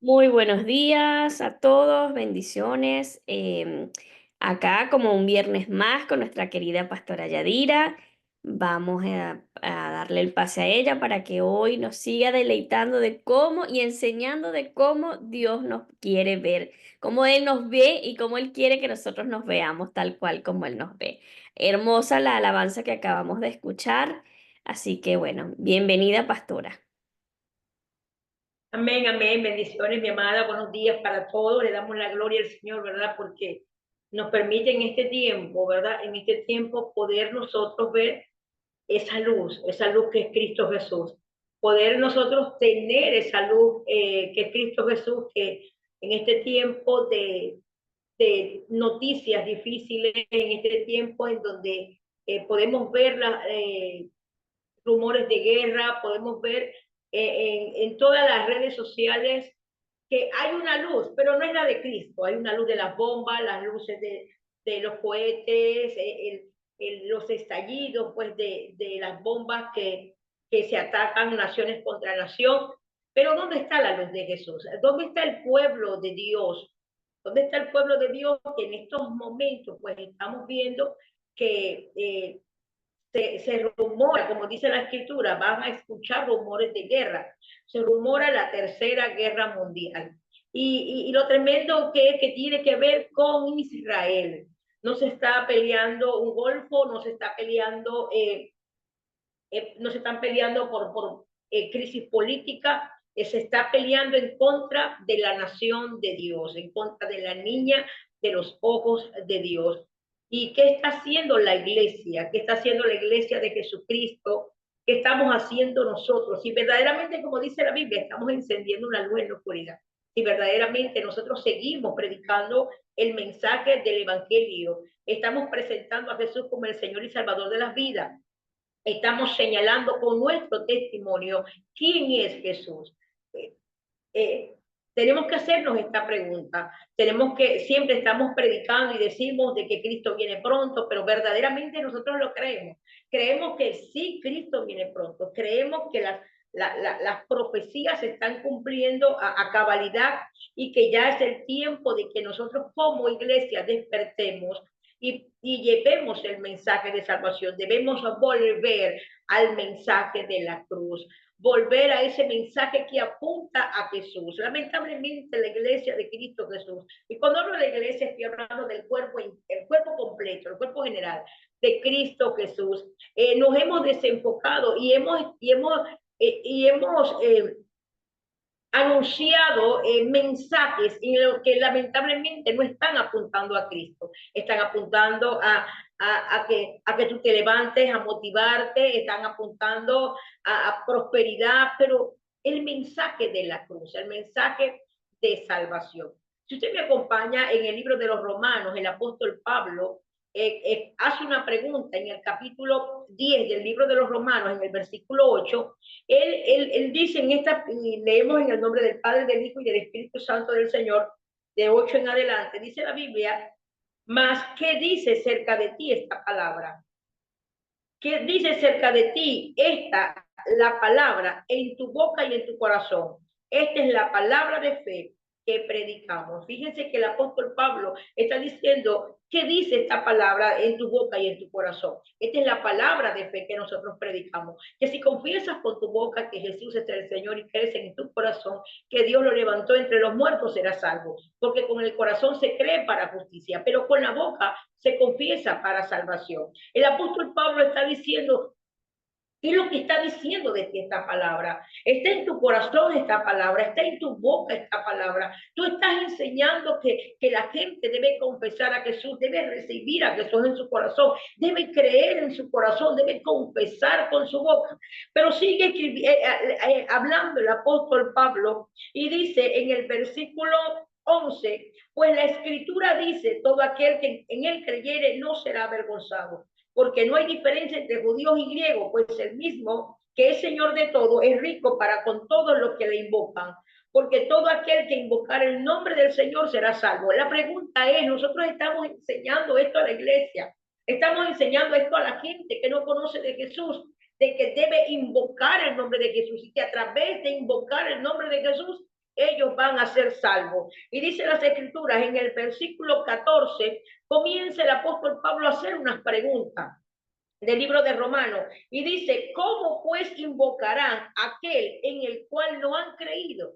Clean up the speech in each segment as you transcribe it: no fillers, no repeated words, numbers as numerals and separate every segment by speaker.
Speaker 1: Muy buenos días a todos, bendiciones. Acá como un viernes más con nuestra querida pastora Yadira, vamos a darle el pase a ella para que hoy nos siga deleitando de cómo y enseñando de cómo Dios nos quiere ver, cómo Él nos ve y cómo Él quiere que nosotros nos veamos tal cual como Él nos ve. Hermosa la alabanza que acabamos de escuchar, así que bueno, bienvenida pastora.
Speaker 2: Amén, amén. Bendiciones, mi amada. Buenos días para todos. Le damos la gloria al Señor, ¿verdad? Porque nos permite en este tiempo, ¿verdad? En este tiempo poder nosotros ver esa luz que es Cristo Jesús. Poder nosotros tener esa luz que es Cristo Jesús, que en este tiempo de noticias difíciles, en este tiempo en donde podemos ver rumores de guerra, podemos ver en todas las redes sociales que hay una luz, pero no es la de Cristo, hay una luz de las bombas, las luces de los cohetes, los estallidos pues de las bombas que se atacan naciones contra nación. Pero ¿dónde está la luz de Jesús? ¿Dónde está el pueblo de Dios? ¿Dónde está el pueblo de Dios que en estos momentos pues estamos viendo que se rumora, como dice la escritura, van a escuchar rumores de guerra, se rumora la tercera guerra mundial. Y lo tremendo que es que tiene que ver con Israel. No se está peleando un golfo, no se está peleando, no se están peleando por crisis política, se está peleando en contra de la nación de Dios, en contra de la niña de los ojos de Dios. ¿Y qué está haciendo la iglesia? ¿Qué está haciendo la iglesia de Jesucristo? ¿Qué estamos haciendo nosotros? Si verdaderamente, como dice la Biblia, estamos encendiendo una luz en la oscuridad, si verdaderamente nosotros seguimos predicando el mensaje del Evangelio, estamos presentando a Jesús como el Señor y Salvador de las vidas, estamos señalando con nuestro testimonio quién es Jesús. Eh, eh, Tenemos que hacernos esta pregunta. Tenemos que, siempre estamos predicando y decimos de que Cristo viene pronto, pero verdaderamente nosotros lo creemos. Creemos que sí, Cristo viene pronto. Creemos que las profecías se están cumpliendo a cabalidad y que ya es el tiempo de que nosotros como iglesia despertemos y llevemos el mensaje de salvación. Debemos volver al mensaje de la cruz, volver a ese mensaje que apunta a Jesús. Lamentablemente la iglesia de Cristo Jesús, y cuando hablo de la iglesia estoy hablando del cuerpo, el cuerpo completo, el cuerpo general de Cristo Jesús, nos hemos desenfocado y hemos anunciado mensajes en lo que lamentablemente no están apuntando a Cristo, están apuntando a que tú te levantes, a motivarte, están apuntando a prosperidad, pero el mensaje de la cruz, el mensaje de salvación. Si usted me acompaña en el libro de los Romanos, el apóstol Pablo hace una pregunta en el capítulo 10 del libro de los Romanos, en el versículo 8. Él dice en esta, leemos en el nombre del Padre, del Hijo y del Espíritu Santo del Señor, de 8 en adelante, dice la Biblia, mas ¿qué dice cerca de ti esta palabra? ¿Qué dice cerca de ti esta, la palabra, en tu boca y en tu corazón? Esta es la palabra de fe que predicamos. Fíjense que el apóstol Pablo está diciendo, ¿qué dice esta palabra en tu boca y en tu corazón? Esta es la palabra de fe que nosotros predicamos. Que si confiesas con tu boca que Jesús es el Señor y crees en tu corazón que Dios lo levantó entre los muertos, serás salvo. Porque con el corazón se cree para justicia, pero con la boca se confiesa para salvación. El apóstol Pablo está diciendo, ¿qué es lo que está diciendo de ti esta palabra? Está en tu corazón esta palabra, está en tu boca esta palabra. Tú estás enseñando que la gente debe confesar a Jesús, debe recibir a Jesús en su corazón, debe creer en su corazón, debe confesar con su boca. Pero sigue hablando el apóstol Pablo y dice en el versículo 11, pues la escritura dice, todo aquel que en él creyere no será avergonzado, porque no hay diferencia entre judíos y griegos, pues el mismo que es Señor de todo es rico para con todos los que le invocan, porque todo aquel que invocar el nombre del Señor será salvo. La pregunta es, nosotros estamos enseñando esto a la iglesia, estamos enseñando esto a la gente que no conoce de Jesús, de que debe invocar el nombre de Jesús y que a través de invocar el nombre de Jesús ellos van a ser salvos. Y dice las Escrituras, en el versículo 14, comienza el apóstol Pablo a hacer unas preguntas del libro de Romanos, y dice, ¿cómo pues invocarán aquel en el cual no han creído?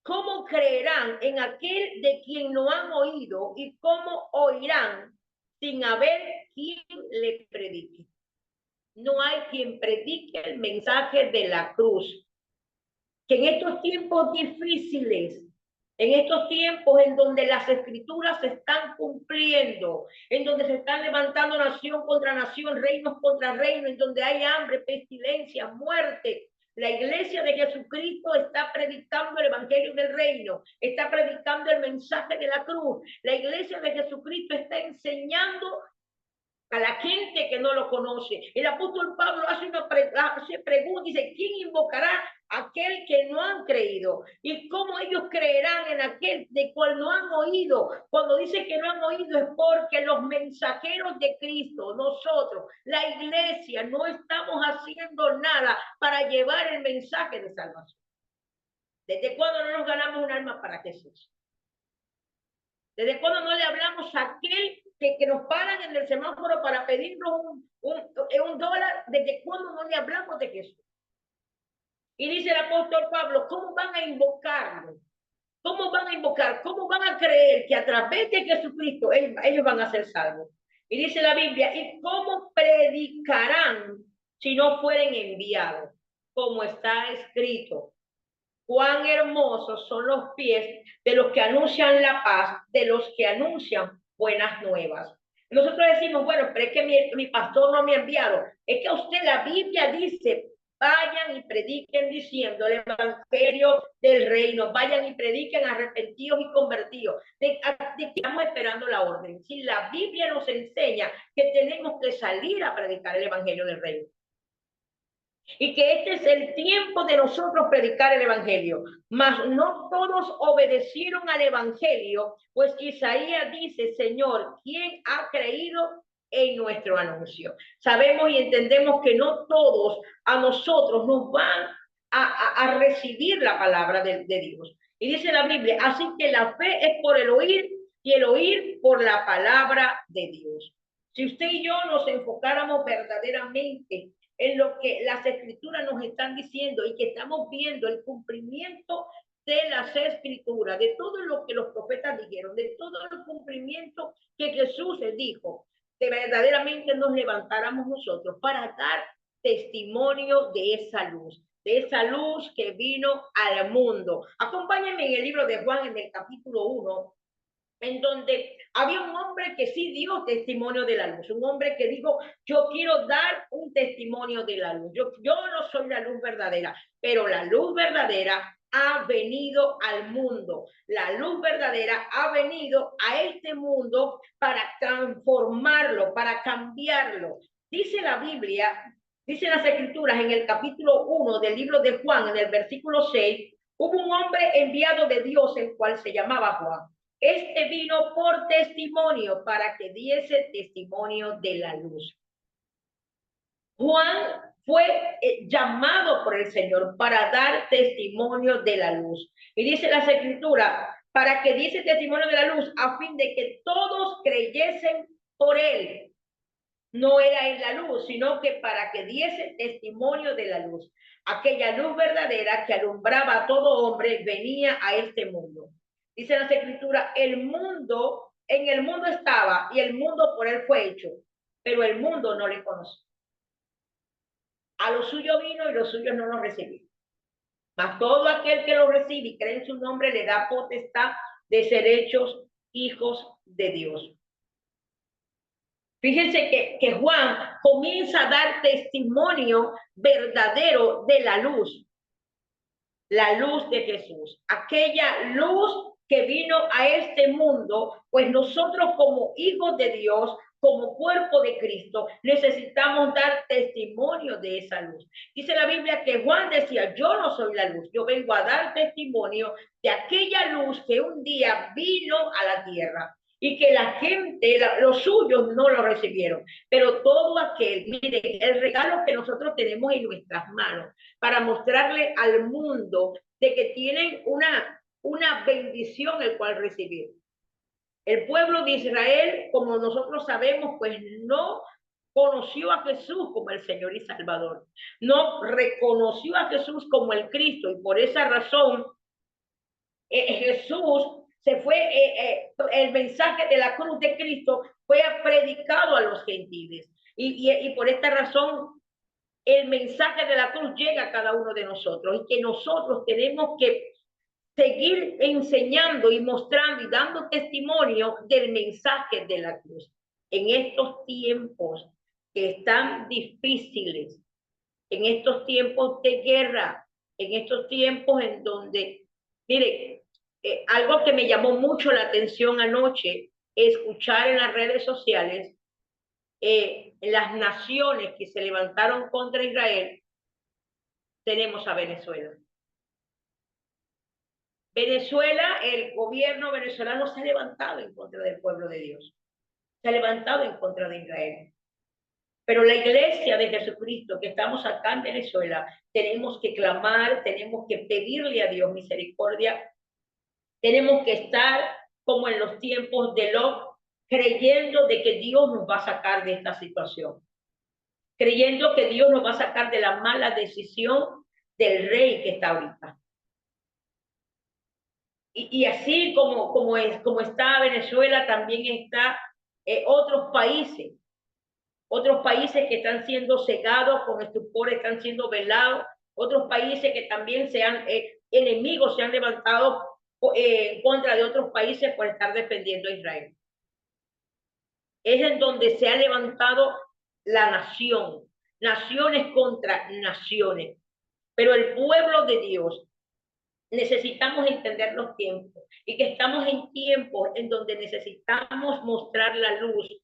Speaker 2: ¿Cómo creerán en aquel de quien no han oído? ¿Y cómo oirán sin haber quien le predique? No hay quien predique el mensaje de la cruz. Que en estos tiempos difíciles, en estos tiempos en donde las escrituras se están cumpliendo, en donde se están levantando nación contra nación, reinos contra reinos, en donde hay hambre, pestilencia, muerte, la iglesia de Jesucristo está predicando el evangelio del reino, está predicando el mensaje de la cruz. La iglesia de Jesucristo está enseñando a la gente que no lo conoce. El apóstol Pablo hace pregunta, dice, ¿quién invocará a aquel que no han creído? ¿Y cómo ellos creerán en aquel de cual no han oído? Cuando dice que no han oído es porque los mensajeros de Cristo, nosotros, la iglesia, no estamos haciendo nada para llevar el mensaje de salvación. ¿Desde cuándo no nos ganamos un alma para Jesús? ¿Desde cuándo no le hablamos a aquel que nos paran en el semáforo para pedirnos un dólar? ¿Desde cuándo no le hablamos de Jesús? Y dice el apóstol Pablo, ¿cómo van a invocarlo? ¿Cómo van a invocar? ¿Cómo van a creer que a través de Jesucristo ellos van a ser salvos? Y dice la Biblia, ¿y cómo predicarán si no fueren enviados? Como está escrito, cuán hermosos son los pies de los que anuncian la paz, de los que anuncian buenas nuevas. Nosotros decimos, bueno, pero es que mi pastor no me ha enviado. Es que a usted la Biblia dice, vayan y prediquen diciendo el evangelio del reino, vayan y prediquen arrepentidos y convertidos. De que estamos esperando la orden. Si la Biblia nos enseña que tenemos que salir a predicar el evangelio del reino. Y que este es el tiempo de nosotros predicar el evangelio. Mas no todos obedecieron al evangelio, pues Isaías dice, Señor, ¿quién ha creído en nuestro anuncio? Sabemos y entendemos que no todos a nosotros nos van a recibir la palabra de Dios. Y dice la Biblia, así que la fe es por el oír y el oír por la palabra de Dios. Si usted y yo nos enfocáramos verdaderamente en lo que las escrituras nos están diciendo y que estamos viendo el cumplimiento de las escrituras, de todo lo que los profetas dijeron, de todo el cumplimiento que Jesús les dijo, que verdaderamente nos levantáramos nosotros para dar testimonio de esa luz que vino al mundo. Acompáñenme en el libro de Juan, en el capítulo 1, en donde había un hombre que sí dio testimonio de la luz, un hombre que dijo, yo quiero dar un testimonio de la luz, yo no soy la luz verdadera, pero la luz verdadera ha venido al mundo, la luz verdadera ha venido a este mundo para transformarlo, para cambiarlo. Dice la Biblia, dice las Escrituras en el capítulo 1 del libro de Juan, en el versículo 6, hubo un hombre enviado de Dios, el cual se llamaba Juan. Este vino por testimonio para que diese testimonio de la luz. Juan fue llamado por el Señor para dar testimonio de la luz. Y dice las Escrituras, para que diese testimonio de la luz, a fin de que todos creyesen por él. No era en la luz, sino que para que diese testimonio de la luz. Aquella luz verdadera que alumbraba a todo hombre venía a este mundo. Dice las Escrituras, en el mundo estaba y el mundo por él fue hecho, pero el mundo no le conoció. A lo suyo vino y los suyos no lo recibieron. Mas todo aquel que lo recibe y cree en su nombre le da potestad de ser hechos hijos de Dios. Fíjense que Juan comienza a dar testimonio verdadero de la luz de Jesús, aquella luz que vino a este mundo, pues nosotros como hijos de Dios, como cuerpo de Cristo, necesitamos dar testimonio de esa luz. Dice la Biblia que Juan decía, yo no soy la luz, yo vengo a dar testimonio de aquella luz que un día vino a la tierra y que la gente, los suyos no lo recibieron. Pero todo aquel, mire, el regalo que nosotros tenemos en nuestras manos para mostrarle al mundo de que tienen una bendición el cual recibir. El pueblo de Israel, como nosotros sabemos, pues no conoció a Jesús como el Señor y Salvador. No reconoció a Jesús como el Cristo y por esa razón Jesús se fue, el mensaje de la cruz de Cristo fue predicado a los gentiles. Y por esta razón el mensaje de la cruz llega a cada uno de nosotros y que nosotros tenemos que seguir enseñando y mostrando y dando testimonio del mensaje de la cruz. En estos tiempos que están difíciles, en estos tiempos de guerra, en estos tiempos en donde, mire, algo que me llamó mucho la atención anoche, escuchar en las redes sociales las naciones que se levantaron contra Israel, tenemos a Venezuela. Venezuela, el gobierno venezolano se ha levantado en contra del pueblo de Dios, se ha levantado en contra de Israel. Pero la iglesia de Jesucristo que estamos acá en Venezuela, tenemos que clamar, tenemos que pedirle a Dios misericordia, tenemos que estar como en los tiempos de Lot, creyendo de que Dios nos va a sacar de esta situación, creyendo que Dios nos va a sacar de la mala decisión del rey que está ahorita. Y así como está Venezuela, también está otros países que están siendo cegados con estupor, están siendo velados, otros países que también enemigos se han levantado en contra de otros países por estar defendiendo a Israel. Es en donde se ha levantado la nación, naciones contra naciones. Pero el pueblo de Dios necesitamos entender los tiempos y que estamos en tiempos en donde necesitamos mostrar la luz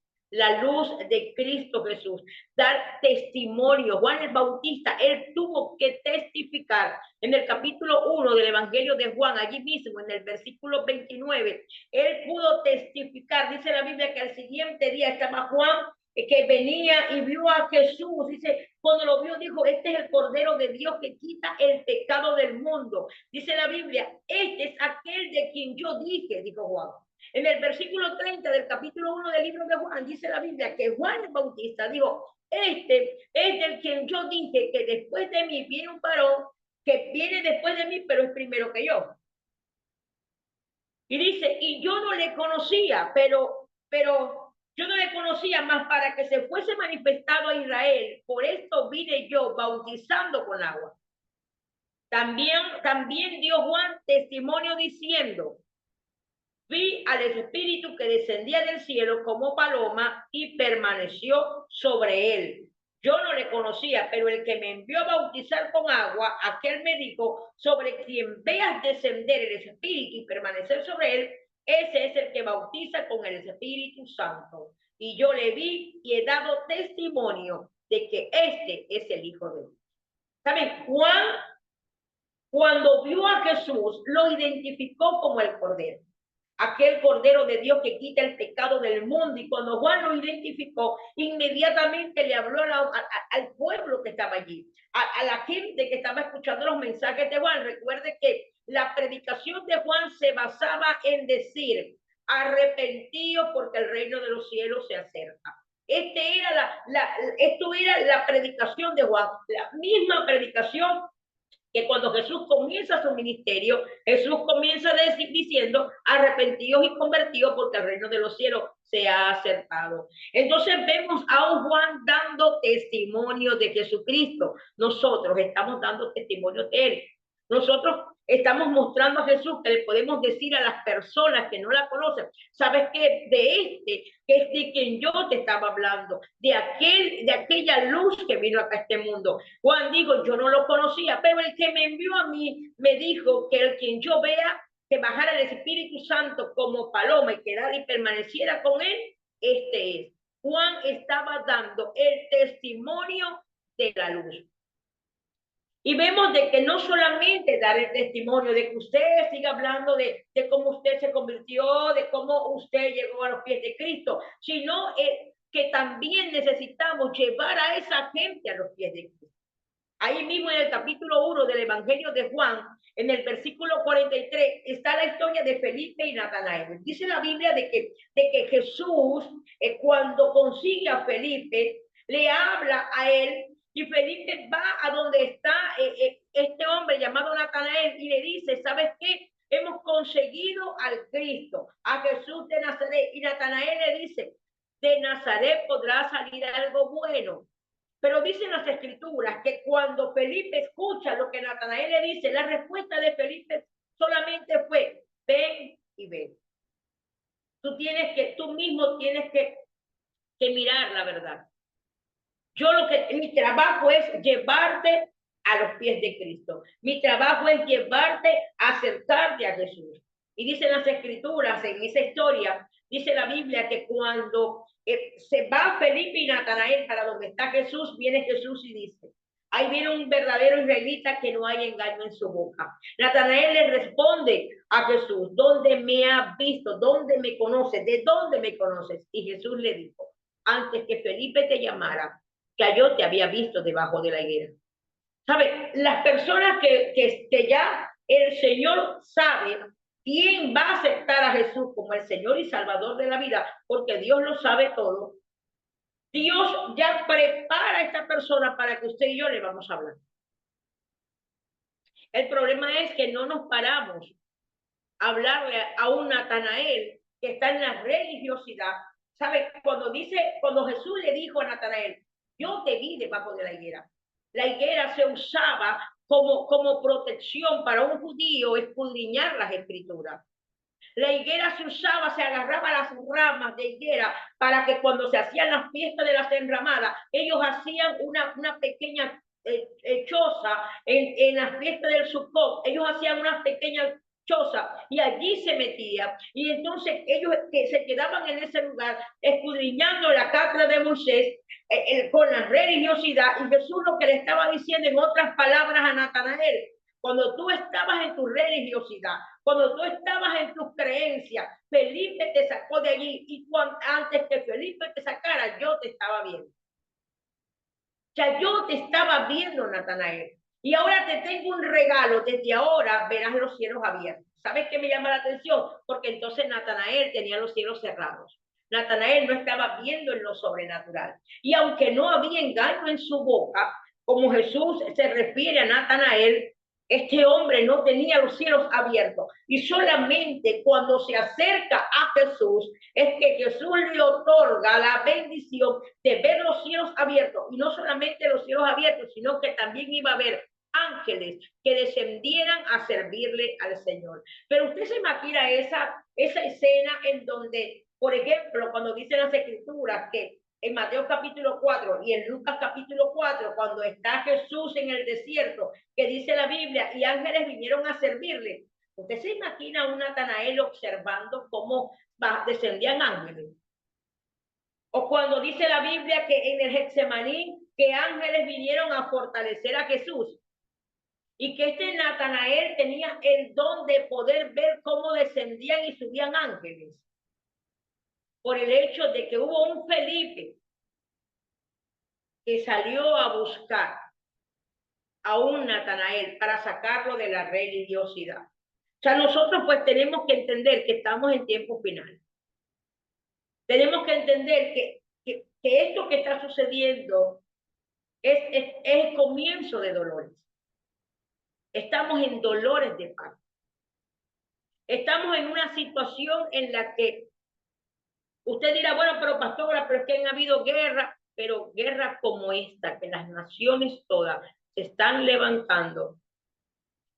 Speaker 2: de Cristo Jesús, dar testimonio. Juan el Bautista, él tuvo que testificar en el capítulo 1 del Evangelio de Juan, allí mismo en el versículo 29, él pudo testificar, dice la Biblia que al siguiente día estaba Juan que venía y vio a Jesús, dice, cuando lo vio dijo, este es el Cordero de Dios que quita el pecado del mundo. Dice la Biblia, este es aquel de quien yo dije, dijo Juan. En el versículo 30 del capítulo 1 del libro de Juan, dice la Biblia que Juan el Bautista dijo, este es del quien yo dije que después de mí viene un varón que viene después de mí, pero es primero que yo. Y dice, y yo no le conocía, pero yo no le conocía más para que se fuese manifestado a Israel. Por esto vine yo bautizando con agua. También dio Juan testimonio diciendo, vi al Espíritu que descendía del cielo como paloma y permaneció sobre él. Yo no le conocía, pero el que me envió a bautizar con agua, aquel me dijo, sobre quien veas descender el Espíritu y permanecer sobre él, ese es el que bautiza con el Espíritu Santo. Y yo le vi y he dado testimonio de que este es el Hijo de Dios. ¿Saben? Juan, cuando vio a Jesús, lo identificó como el Cordero, aquel Cordero de Dios que quita el pecado del mundo. Y cuando Juan lo identificó, inmediatamente le habló al pueblo que estaba allí, a la gente que estaba escuchando los mensajes de Juan. Recuerde que la predicación de Juan se basaba en decir, arrepentidos porque el reino de los cielos se acerca. Esto era la predicación de Juan, la misma predicación que cuando Jesús comienza su ministerio, Jesús comienza diciendo, arrepentidos y convertidos porque el reino de los cielos se ha acercado. Entonces vemos a un Juan dando testimonio de Jesucristo. Nosotros estamos dando testimonio de él. Nosotros estamos mostrando a Jesús que le podemos decir a las personas que no la conocen, ¿sabes qué? Que es de quien yo te estaba hablando, de aquella luz que vino acá a este mundo. Juan dijo, yo no lo conocía, pero el que me envió a mí me dijo que el quien yo vea que bajara el Espíritu Santo como paloma y quedara y permaneciera con él, este es. Juan estaba dando el testimonio de la luz. Y vemos de que no solamente dar el testimonio de que usted siga hablando de cómo usted se convirtió, de cómo usted llegó a los pies de Cristo, sino que también necesitamos llevar a esa gente a los pies de Cristo. Ahí mismo en el capítulo 1 del Evangelio de Juan, en el versículo 43, está la historia de Felipe y Natanael. Dice la Biblia de que Jesús, cuando consigue a Felipe, le habla a él y Felipe va a donde está este hombre llamado Natanael y le dice, ¿sabes qué? Hemos conseguido al Cristo, a Jesús de Nazaret. Y Natanael le dice, de Nazaret podrá salir algo bueno. Pero dicen las escrituras que cuando Felipe escucha lo que Natanael le dice, la respuesta de Felipe solamente fue, ven y ven. Tú mismo tienes que mirar la verdad. Mi trabajo es llevarte a los pies de Cristo. Mi trabajo es llevarte a acercarte a Jesús. Y dicen las escrituras, en esa historia, dice la Biblia que cuando se va Felipe y Natanael para donde está Jesús, viene Jesús y dice, ahí viene un verdadero israelita que no hay engaño en su boca. Natanael le responde a Jesús, ¿dónde me has visto? ¿Dónde me conoces? ¿De dónde me conoces? Y Jesús le dijo, antes que Felipe te llamara, ya yo te había visto debajo de la higuera. ¿Sabes? Las personas que ya el Señor sabe quién va a aceptar a Jesús como el Señor y Salvador de la vida, porque Dios lo sabe todo. Dios ya prepara a esta persona para que usted y yo le vamos a hablar. El problema es que no nos paramos a hablarle a un Natanael que está en la religiosidad. ¿Sabe? Cuando Jesús le dijo a Natanael, yo te vi debajo de la higuera se usaba como protección para un judío escudriñar las escrituras. La higuera se usaba, se agarraba las ramas de higuera para que cuando se hacían las fiestas de las enramadas, ellos hacían una pequeña choza en las fiestas del Sukkot. Ellos hacían unas pequeñas choza y allí se metía y entonces ellos se quedaban en ese lugar escudriñando la cátedra de Moisés con la religiosidad y Jesús lo que le estaba diciendo en otras palabras a Natanael, cuando tú estabas en tu religiosidad, cuando tú estabas en tus creencias, Felipe te sacó de allí y antes que Felipe te sacara, yo te estaba viendo. Ya yo te estaba viendo, Natanael. Y ahora te tengo un regalo. Desde ahora verás los cielos abiertos. ¿Sabes qué me llama la atención? Porque entonces Natanael tenía los cielos cerrados. Natanael no estaba viendo en lo sobrenatural. Y aunque no había engaño en su boca, como Jesús se refiere a Natanael, este hombre no tenía los cielos abiertos. Y solamente cuando se acerca a Jesús es que Jesús le otorga la bendición de ver los cielos abiertos. Y no solamente los cielos abiertos, sino que también iba a haber ángeles que descendieran a servirle al Señor. Pero usted se imagina esa escena en donde, por ejemplo, cuando dicen las escrituras que en Mateo capítulo 4 y en Lucas capítulo 4, cuando está Jesús en el desierto, que dice la Biblia, y ángeles vinieron a servirle. ¿Usted se imagina a un Natanael observando cómo descendían ángeles? O cuando dice la Biblia que en el Getsemaní, que ángeles vinieron a fortalecer a Jesús. Y que este Natanael tenía el don de poder ver cómo descendían y subían ángeles. Por el hecho de que hubo un Felipe que salió a buscar a un Natanael para sacarlo de la religiosidad. O sea, nosotros pues tenemos que entender que estamos en tiempo final. Tenemos que entender que esto que está sucediendo es el comienzo de dolores. Estamos en dolores de paz. Estamos en una situación en la que usted dirá, bueno, pero pastora, pero es que han habido guerras, pero guerras como esta, que las naciones todas se están levantando,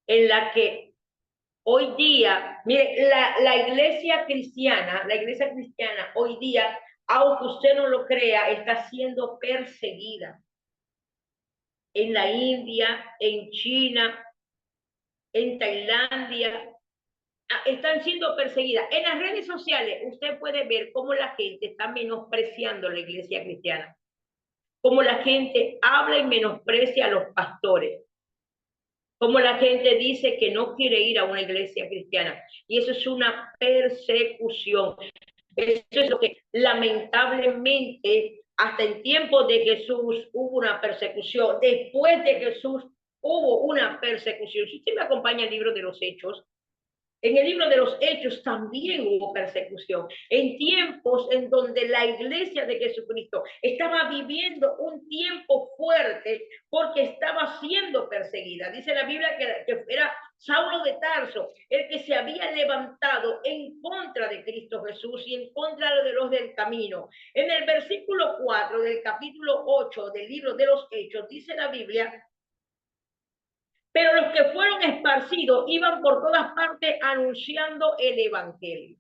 Speaker 2: en la que hoy día, mire, la iglesia cristiana hoy día, aunque usted no lo crea, está siendo perseguida. En la India, en China, en Tailandia, están siendo perseguidas. En las redes sociales usted puede ver cómo la gente está menospreciando la iglesia cristiana, cómo la gente habla y menosprecia a los pastores, cómo la gente dice que no quiere ir a una iglesia cristiana. Y eso es una persecución. Eso es lo que lamentablemente hasta en tiempos de Jesús hubo una persecución. Después de Jesús hubo una persecución. Si usted me acompaña al libro de los Hechos, en el libro de los Hechos también hubo persecución, en tiempos en donde la iglesia de Jesucristo estaba viviendo un tiempo fuerte porque estaba siendo perseguida. Dice la Biblia que era Saulo de Tarso, el que se había levantado en contra de Cristo Jesús y en contra de los del camino. En el versículo 4 del capítulo 8 del libro de los Hechos, dice la Biblia: pero los que fueron esparcidos iban por todas partes anunciando el evangelio.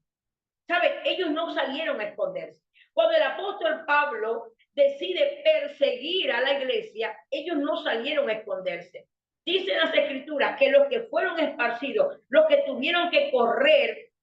Speaker 2: ¿Sabe? Ellos no salieron a esconderse. Cuando el apóstol Pablo decide perseguir a la iglesia, ellos no salieron a esconderse. Dicen las escrituras que los que fueron esparcidos, los que tuvieron que correr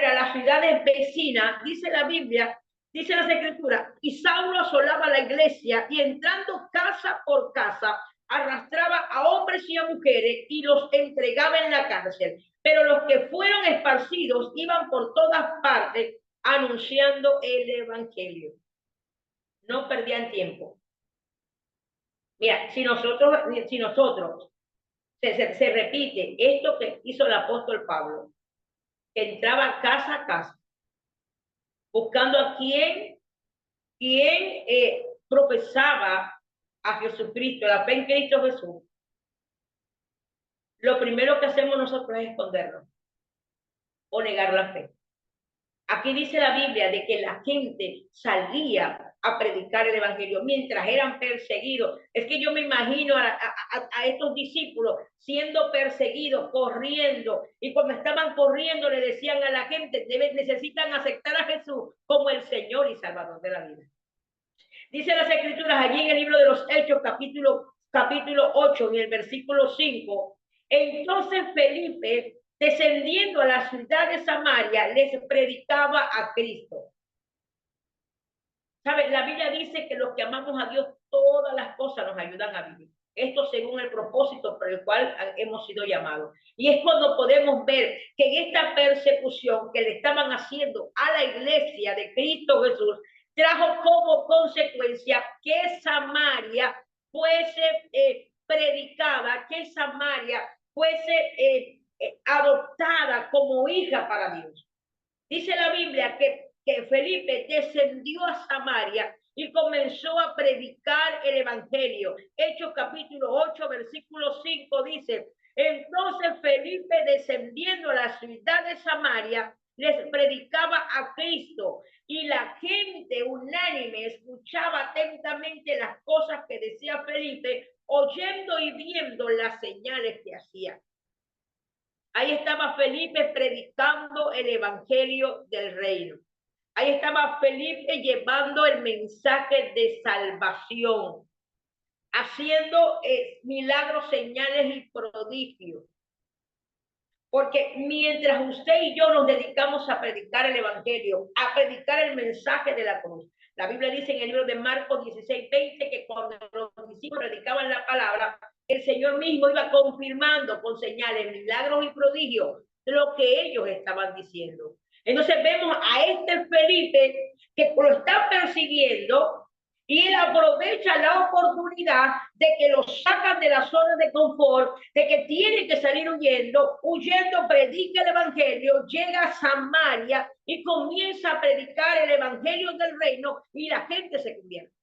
Speaker 2: a las ciudades vecinas, dice la Biblia, dice las escrituras, y Saulo asolaba la iglesia y entrando casa por casa, arrastraba a hombres y a mujeres y los entregaba en la cárcel. Pero los que fueron esparcidos iban por todas partes anunciando el evangelio. No perdían tiempo. Mira, si nosotros se repite esto que hizo el apóstol Pablo, que entraba casa a casa, buscando a quien profesaba a Jesucristo, la fe en Cristo Jesús, lo primero que hacemos nosotros es escondernos o negar la fe. Aquí dice la Biblia de que la gente salía a predicar el evangelio mientras eran perseguidos. Es que yo me imagino a estos discípulos siendo perseguidos, corriendo, y cuando estaban corriendo le decían a la gente: necesitan aceptar a Jesús como el Señor y Salvador de la vida. Dice las escrituras allí en el libro de los Hechos, capítulo 8, en el versículo 5. Entonces Felipe, descendiendo a la ciudad de Samaria, les predicaba a Cristo. ¿Sabe? La Biblia dice que los que amamos a Dios, todas las cosas nos ayudan a vivir. Esto según el propósito por el cual hemos sido llamados. Y es cuando podemos ver que en esta persecución que le estaban haciendo a la iglesia de Cristo Jesús, trajo como consecuencia que Samaria fuese predicada, que Samaria fuese adoptada como hija para Dios. Dice la Biblia que Felipe descendió a Samaria y comenzó a predicar el evangelio. Hechos capítulo 8, versículo 5 dice: entonces Felipe, descendiendo a la ciudad de Samaria, les predicaba a Cristo, y la gente unánime escuchaba atentamente las cosas que decía Felipe, oyendo y viendo las señales que hacía. Ahí estaba Felipe predicando el evangelio del reino. Ahí estaba Felipe llevando el mensaje de salvación, haciendo milagros, señales y prodigios. Porque mientras usted y yo nos dedicamos a predicar el evangelio, a predicar el mensaje de la cruz, la Biblia dice en el libro de Marcos 16:20 que cuando los discípulos predicaban la palabra, el Señor mismo iba confirmando con señales, milagros y prodigios lo que ellos estaban diciendo. Entonces vemos a este Felipe que lo está persiguiendo, y él aprovecha la oportunidad de que lo sacan de la zona de confort, de que tiene que salir huyendo predica el evangelio, llega a Samaria y comienza a predicar el evangelio del reino y la gente se convierte.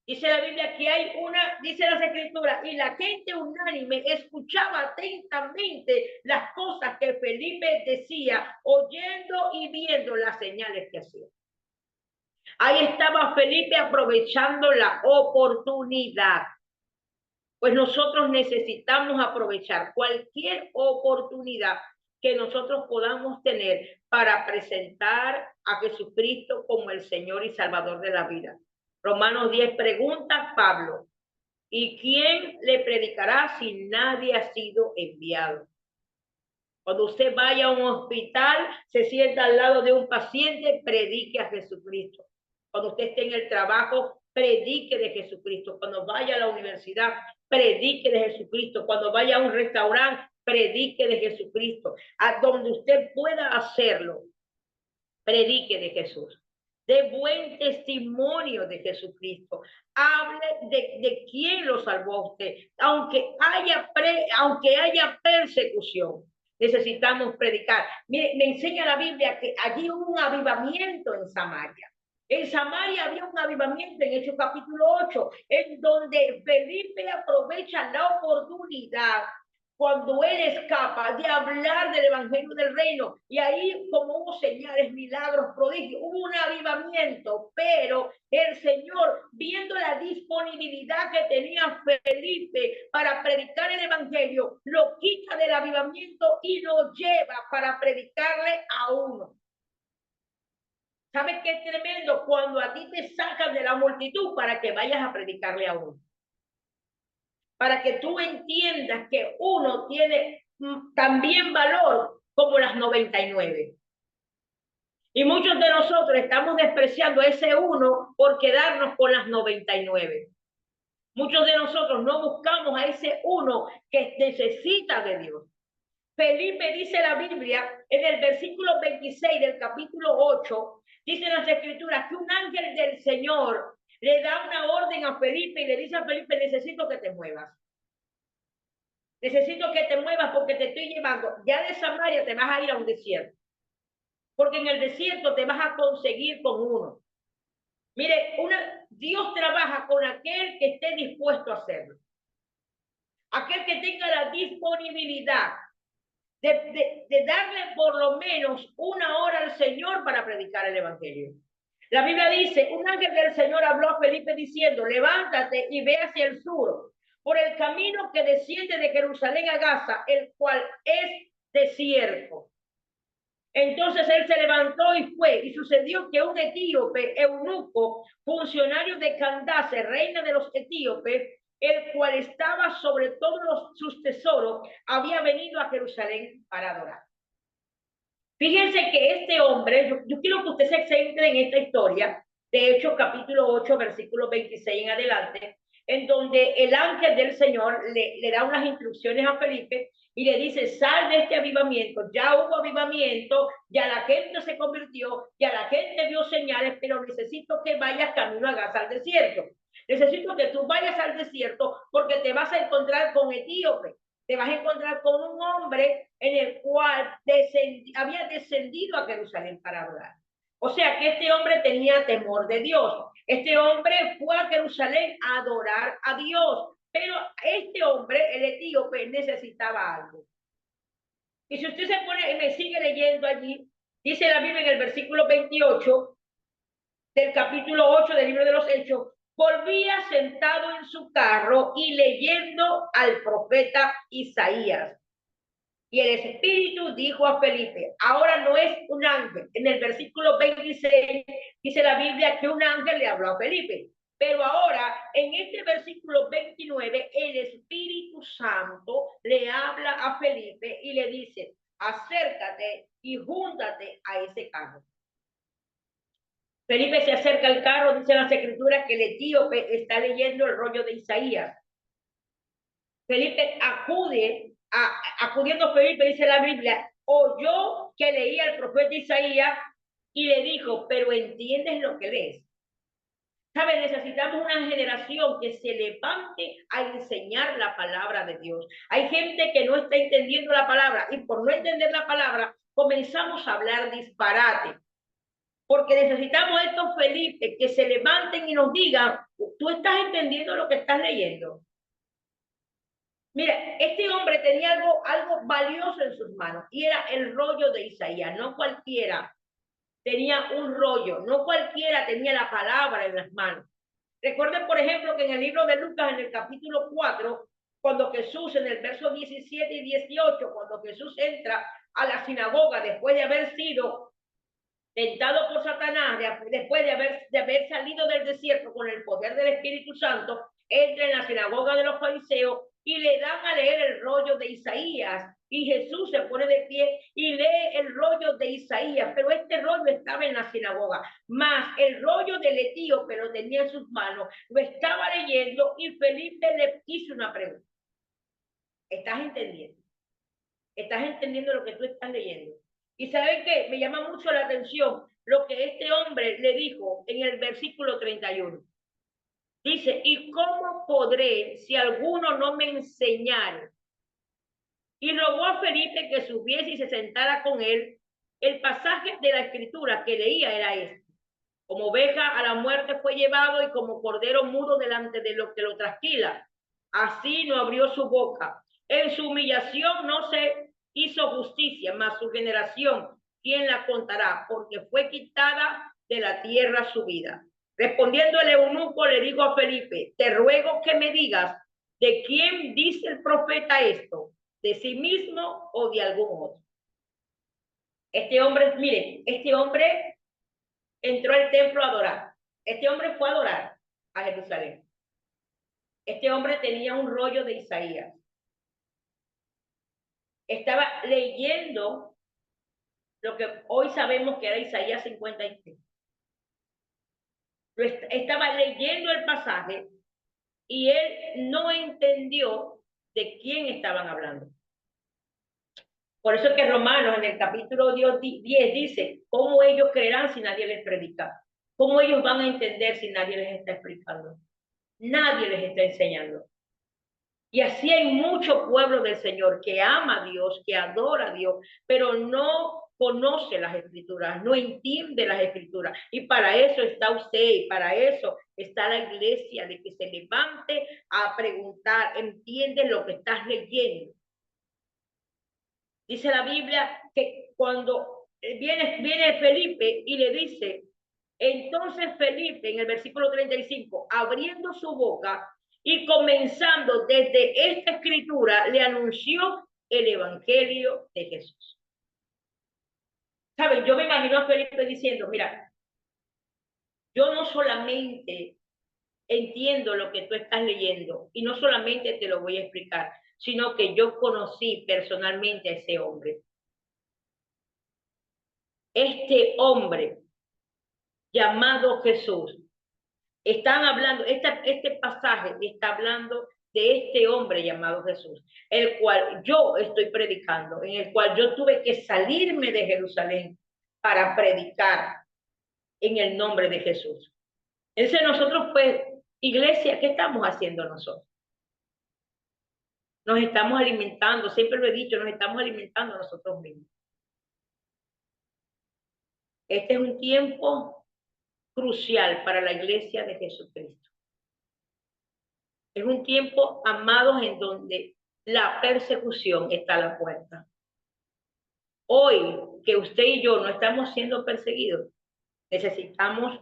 Speaker 2: Dice la Biblia que dice las escrituras, y la gente unánime escuchaba atentamente las cosas que Felipe decía, oyendo y viendo las señales que hacía. Ahí estaba Felipe aprovechando la oportunidad. Pues nosotros necesitamos aprovechar cualquier oportunidad que nosotros podamos tener para presentar a Jesucristo como el Señor y Salvador de la vida. Romanos 10 pregunta Pablo: ¿y quién le predicará si nadie ha sido enviado? Cuando usted vaya a un hospital, se sienta al lado de un paciente, predique a Jesucristo. Cuando usted esté en el trabajo, predique de Jesucristo. Cuando vaya a la universidad, predique de Jesucristo. Cuando vaya a un restaurante, predique de Jesucristo. A donde usted pueda hacerlo, predique de Jesús. dé buen testimonio de Jesucristo, hable de quién lo salvó a usted, aunque haya persecución. Necesitamos predicar. Mire, me enseña la Biblia que allí hubo un avivamiento en Samaria. En Samaria había un avivamiento en Hechos capítulo 8, en donde Felipe aprovecha la oportunidad cuando él escapa de hablar del evangelio del reino. Y ahí, como hubo señales, milagros, prodigios, hubo un avivamiento, pero el Señor, viendo la disponibilidad que tenía Felipe para predicar el evangelio, lo quita del avivamiento y lo lleva para predicarle a uno. ¿Sabes qué es tremendo? Cuando a ti te sacan de la multitud para que vayas a predicarle a uno. Para que tú entiendas que uno tiene también valor como las 99. Y muchos de nosotros estamos despreciando a ese uno por quedarnos con las 99. Muchos de nosotros no buscamos a ese uno que necesita de Dios. Felipe, dice la Biblia en el versículo 26 del capítulo 8, dice en las escrituras que un ángel del Señor le da una orden a Felipe y le dice a Felipe: necesito que te muevas. Necesito que te muevas porque te estoy llevando. Ya de Samaria te vas a ir a un desierto. Porque en el desierto te vas a conseguir con uno. Mire, Dios trabaja con aquel que esté dispuesto a hacerlo. Aquel que tenga la disponibilidad de darle por lo menos una hora al Señor para predicar el evangelio. La Biblia dice: un ángel del Señor habló a Felipe diciendo: levántate y ve hacia el sur, por el camino que desciende de Jerusalén a Gaza, el cual es desierto. Entonces él se levantó y fue, y sucedió que un etíope, eunuco, funcionario de Candace, reina de los etíopes, el cual estaba sobre todos sus tesoros, había venido a Jerusalén para adorar. Fíjense que este hombre, yo quiero que usted se centre en esta historia, de Hechos capítulo 8, versículo 26 en adelante, en donde el ángel del Señor le da unas instrucciones a Felipe y le dice: sal de este avivamiento. Ya hubo avivamiento, ya la gente se convirtió, ya la gente vio señales, pero necesito que vayas camino a Gaza, al desierto. Necesito que tú vayas al desierto porque te vas a encontrar con etíopes. Te vas a encontrar con un hombre en el cual había descendido a Jerusalén para adorar. O sea que este hombre tenía temor de Dios. Este hombre fue a Jerusalén a adorar a Dios. Pero este hombre, el etíope, necesitaba algo. Y si usted se pone y me sigue leyendo allí, dice la Biblia en el versículo 28 del capítulo 8 del libro de los Hechos: volvía sentado en su carro y leyendo al profeta Isaías. Y el Espíritu dijo a Felipe: ahora no es un ángel. En el versículo 26 dice la Biblia que un ángel le habló a Felipe. Pero ahora, en este versículo 29, el Espíritu Santo le habla a Felipe y le dice: acércate y júntate a ese carro. Felipe se acerca al carro, dice las escrituras que el etíope está leyendo el rollo de Isaías. Felipe acudiendo Felipe, dice la Biblia, oyó que leía el profeta Isaías y le dijo: pero ¿entiendes lo que lees? ¿Sabes? Necesitamos una generación que se levante a enseñar la palabra de Dios. Hay gente que no está entendiendo la palabra y por no entender la palabra comenzamos a hablar disparate. Porque necesitamos estos Felipe que se levanten y nos digan: ¿tú estás entendiendo lo que estás leyendo? Mira, este hombre tenía algo valioso en sus manos y era el rollo de Isaías. No cualquiera tenía un rollo, no cualquiera tenía la palabra en las manos. Recuerden, por ejemplo, que en el libro de Lucas, en el capítulo 4, cuando Jesús, en el verso 17 y 18, cuando Jesús entra a la sinagoga después de haber sido tentado por Satanás, después de haber salido del desierto con el poder del Espíritu Santo, entra en la sinagoga de los fariseos y le dan a leer el rollo de Isaías. Y Jesús se pone de pie y lee el rollo de Isaías, pero este rollo estaba en la sinagoga, más el rollo del etíope lo tenía en sus manos, lo estaba leyendo y Felipe le hizo una pregunta: ¿estás entendiendo? ¿Estás entendiendo lo que tú estás leyendo? Y ¿saben qué? Me llama mucho la atención lo que este hombre le dijo en el versículo 31. Dice, ¿y cómo podré si alguno no me enseñare? Y rogó a Felipe que subiese y se sentara con él. El pasaje de la escritura que leía era este. Como oveja a la muerte fue llevado y como cordero mudo delante de lo que lo trasquila. Así no abrió su boca. En su humillación no se hizo justicia, mas su generación, ¿quién la contará? Porque fue quitada de la tierra su vida. Respondiendo el eunuco le dijo a Felipe, te ruego que me digas, ¿de quién dice el profeta esto? ¿De sí mismo o de algún otro? Este hombre, miren, este hombre entró al templo a adorar. Este hombre fue a adorar a Jerusalén. Este hombre tenía un rollo de Isaías. Estaba leyendo lo que hoy sabemos que era Isaías 53. Estaba leyendo el pasaje y él no entendió de quién estaban hablando. Por eso es que Romanos en el capítulo 10 dice, ¿cómo ellos creerán si nadie les predica? ¿Cómo ellos van a entender si nadie les está explicando? Nadie les está enseñando. Y así hay mucho pueblo del Señor que ama a Dios, que adora a Dios, pero no conoce las escrituras, no entiende las escrituras. Y para eso está usted, y para eso está la iglesia, de que se levante a preguntar, ¿entiendes lo que estás leyendo? Dice la Biblia que cuando viene Felipe y le dice, entonces Felipe en el versículo 35, abriendo su boca y comenzando desde esta escritura, le anunció el evangelio de Jesús. ¿Saben? Yo me imagino a Felipe diciendo, mira, yo no solamente entiendo lo que tú estás leyendo y no solamente te lo voy a explicar, sino que yo conocí personalmente a ese hombre. Este hombre llamado Jesús. Están hablando, este pasaje está hablando de este hombre llamado Jesús, el cual yo estoy predicando, en el cual yo tuve que salirme de Jerusalén para predicar en el nombre de Jesús. Entonces nosotros, pues, iglesia, ¿qué estamos haciendo nosotros? Nos estamos alimentando, siempre lo he dicho, nos estamos alimentando nosotros mismos. Este es un tiempo crucial para la iglesia de Jesucristo. Es un tiempo, amados, en donde la persecución está a la puerta. Hoy que usted y yo no estamos siendo perseguidos, necesitamos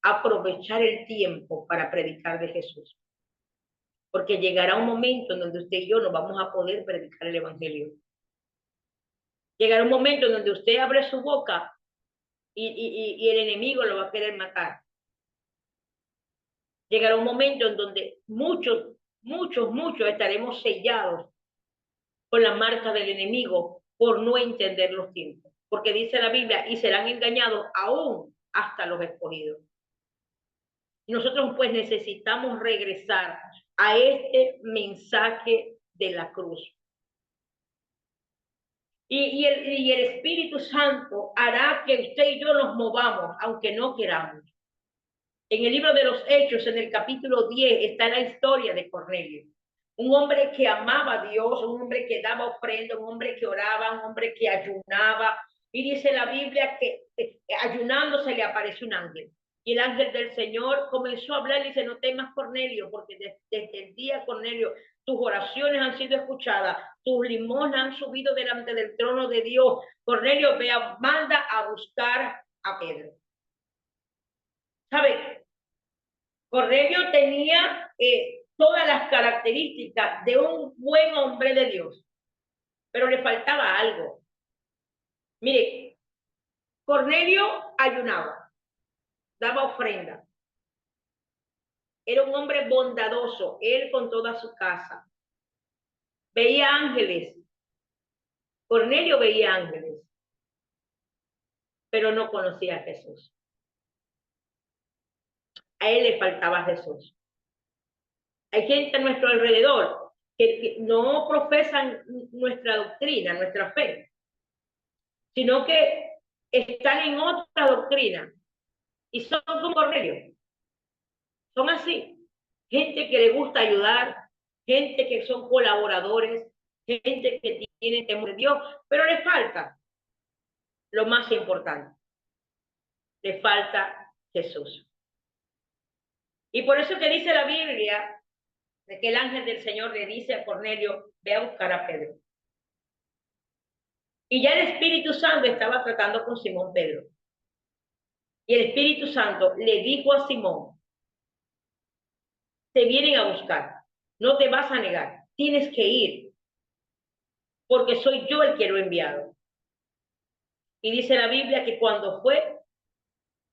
Speaker 2: aprovechar el tiempo para predicar de Jesús. Porque llegará un momento en donde usted y yo no vamos a poder predicar el Evangelio. Llegará un momento en donde usted abre su boca y el enemigo lo va a querer matar. Llegará un momento en donde muchos estaremos sellados con la marca del enemigo por no entender los tiempos. Porque dice la Biblia, y serán engañados aún hasta los escogidos. Y nosotros pues necesitamos regresar a este mensaje de la cruz. Y el Espíritu Santo hará que usted y yo nos movamos, aunque no queramos. En el libro de los Hechos, en el capítulo 10, está la historia de Cornelio. Un hombre que amaba a Dios, un hombre que daba ofrenda, un hombre que oraba, un hombre que ayunaba. Y dice la Biblia que ayunando se le apareció un ángel. Y el ángel del Señor comenzó a hablar y dice, no temas, Cornelio, porque desde el día, Cornelio, tus oraciones han sido escuchadas, tus limosnas han subido delante del trono de Dios. Cornelio, vea, manda a buscar a Pedro. ¿Sabe? Cornelio tenía todas las características de un buen hombre de Dios, pero le faltaba algo. Mire, Cornelio ayunaba, daba ofrenda, era un hombre bondadoso, él con toda su casa. Veía ángeles, Cornelio veía ángeles, pero no conocía a Jesús. A él le faltaba Jesús. Hay gente a nuestro alrededor que no profesan nuestra doctrina, nuestra fe, sino que están en otra doctrina y son como Cornelio, son así. Gente que le gusta ayudar, gente que son colaboradores, gente que tiene temor de Dios, pero le falta lo más importante, le falta Jesús. Y por eso que dice la Biblia, de que el ángel del Señor le dice a Cornelio, ve a buscar a Pedro. Y ya el Espíritu Santo estaba tratando con Simón Pedro. Y el Espíritu Santo le dijo a Simón, te vienen a buscar, no te vas a negar, tienes que ir, porque soy yo el que lo he enviado. Y dice la Biblia que cuando fue,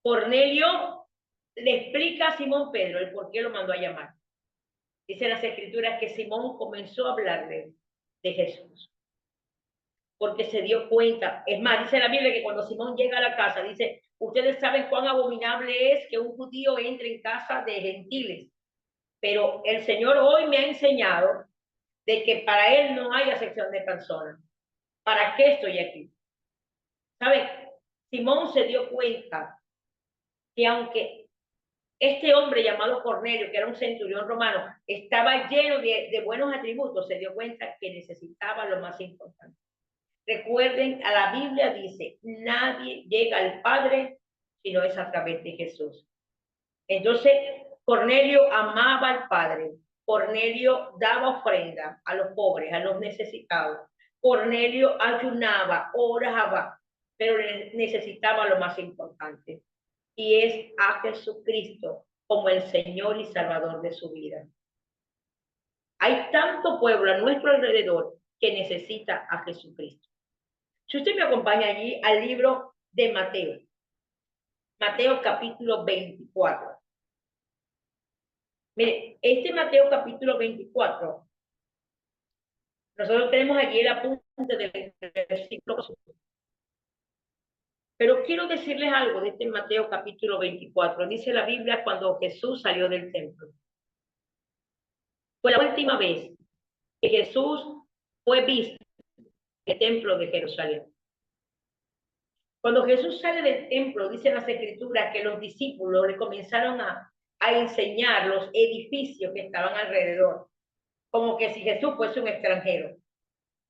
Speaker 2: Cornelio le explica a Simón Pedro el por qué lo mandó a llamar. Dice las Escrituras que Simón comenzó a hablarle de Jesús, porque se dio cuenta. Es más, dice la Biblia que cuando Simón llega a la casa, dice, ustedes saben cuán abominable es que un judío entre en casa de gentiles, pero el Señor hoy me ha enseñado de que para Él no hay acepción de personas. ¿Para qué estoy aquí? ¿Saben? Simón se dio cuenta que aunque este hombre llamado Cornelio, que era un centurión romano, estaba lleno de buenos atributos, se dio cuenta que necesitaba lo más importante. Recuerden, a la Biblia dice, nadie llega al Padre si no es a través de Jesús. Entonces, Cornelio amaba al Padre. Cornelio daba ofrenda a los pobres, a los necesitados. Cornelio ayunaba, oraba, pero necesitaba lo más importante, y es a Jesucristo como el Señor y Salvador de su vida. Hay tanto pueblo a nuestro alrededor que necesita a Jesucristo. Si usted me acompaña allí al libro de Mateo, Mateo capítulo 24. Mire, este Mateo capítulo 24, nosotros tenemos allí el apunte del versículo. Pero quiero decirles algo de este Mateo capítulo 24. Dice la Biblia cuando Jesús salió del templo. Fue la última vez que Jesús fue visto en el templo de Jerusalén. Cuando Jesús sale del templo, dicen las Escrituras que los discípulos le comenzaron a enseñar los edificios que estaban alrededor, como que si Jesús fuese un extranjero.